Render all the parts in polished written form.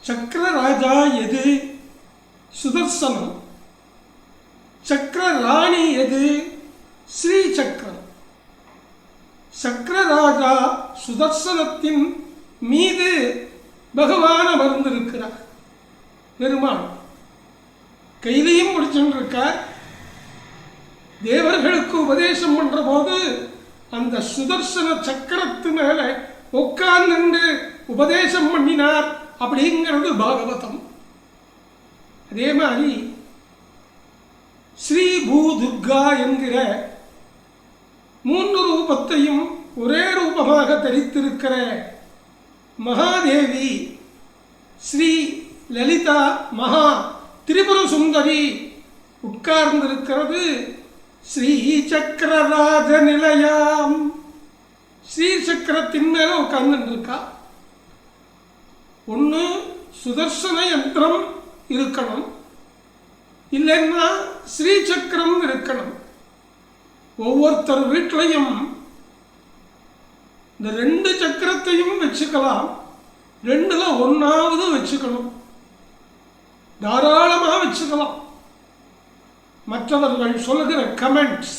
சக்கரராஜா எது? சுதர்சனம். சக்கரராணி எது? ஸ்ரீ சக்கரம். சக்கரராஜா சுதர்சனத்தின் மீது பகவான் அமர்ந்திருக்கிறார். பெருமாள் கையிலையும் பிடிச்சுருக்கார். தேவர்களுக்கு உபதேசம் பண்ற போது அந்த சுதர்சன சக்கரத்து மேல உட்கார்ந்து உபதேசம் பண்ணினார் அப்படிங்கிறது பாகவதம். அதே மாதிரி ஸ்ரீ பூதுர்கா என்கிற 3 ரூபத்தையும் ஒரே ரூபமாக தரித்திருக்கிற மகாதேவி ஸ்ரீ லலிதா மகா திரிபுர சுந்தரி உட்கார்ந்திருக்கிறது ஸ்ரீ சக்கரராஜ நிலையாம். ஸ்ரீ சக்கரத்தின் மேல உட்கார்ந்து இருக்கா. ஒன்று சுதர்சன யந்திரம் இருக்கணும், இல்லைன்னா ஸ்ரீ சக்கரம் இருக்கணும். ஒவ்வொருத்தர் வீட்டிலையும் இந்த 2 சக்கரத்தையும் வச்சுக்கலாம், 2ல் ஒன்றாவது வச்சுக்கணும், தாராளமாக வச்சுக்கலாம். மற்றவர்கள் சொல்லுகிற கமெண்ட்ஸ்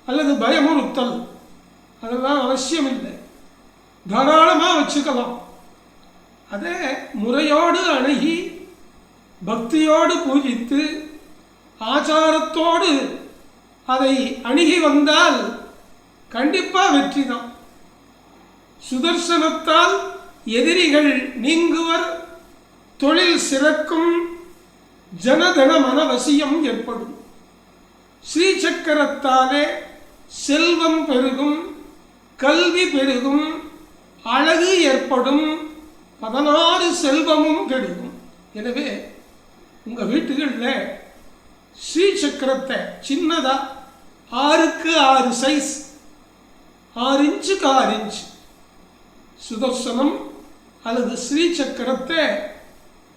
அல்லது பயமுறுத்தல் அதெல்லாம் அவசியம் இல்லை, தாராளமாக வச்சுக்கலாம். அதை முறையோடு அணுகி பக்தியோடு பூஜித்து ஆச்சாரத்தோடு அதை அணுகி வந்தால் கண்டிப்பாக வெற்றி தான். சுதர்சனத்தால் எதிரிகள் நீங்குவர், தொழில் சிறக்கும், ஜனதன மனவசியம் ஏற்படும். ஸ்ரீசக்கரத்தாலே செல்வம் பெருகும், கல்வி பெருகும், அழகு ஏற்படும், 16 செல்வமும் கெடுக்கும். எனவே உங்கள் வீட்டுகளில் ஸ்ரீசக்கரத்தை சின்னதா 6க்கு 6 சைஸ், 6 இன்ச்சுக்கு 6 இன்ச் சுதர்சனம் அல்லது ஸ்ரீசக்கரத்தை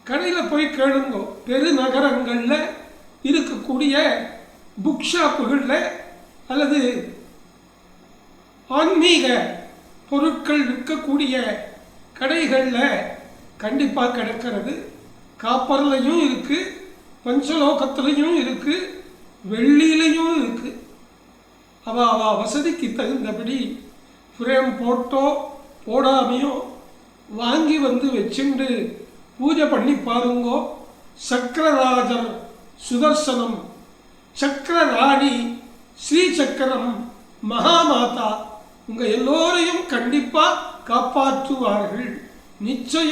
கடையில் போய் கேளுங்க. பெருநகரங்களில் இருக்கக்கூடிய புக் ஷாப்புகளில் அல்லது ஆன்மீக பொருட்கள் விற்கக்கூடிய கடைகளில் கண்டிப்பாக கிடைக்கிறது. காப்பர்லையும் இருக்குது, பஞ்சலோகத்திலையும் இருக்குது, வெள்ளியிலையும் இருக்குது. அவ வசதிக்கு தகுந்தபடி ஃப்ரேம் போட்டோ போடாமையோ வாங்கி வந்து வச்சுண்டு பூஜை பண்ணி பாருங்கோ. சக்கரராஜர் சுதர்சனம், சக்கரராணி ஸ்ரீ சக்கரம் மகாமாதா உங்கள் எல்லோரையும் கண்டிப்பாக காப்பாற்றுவார்கள் நிச்சயம்.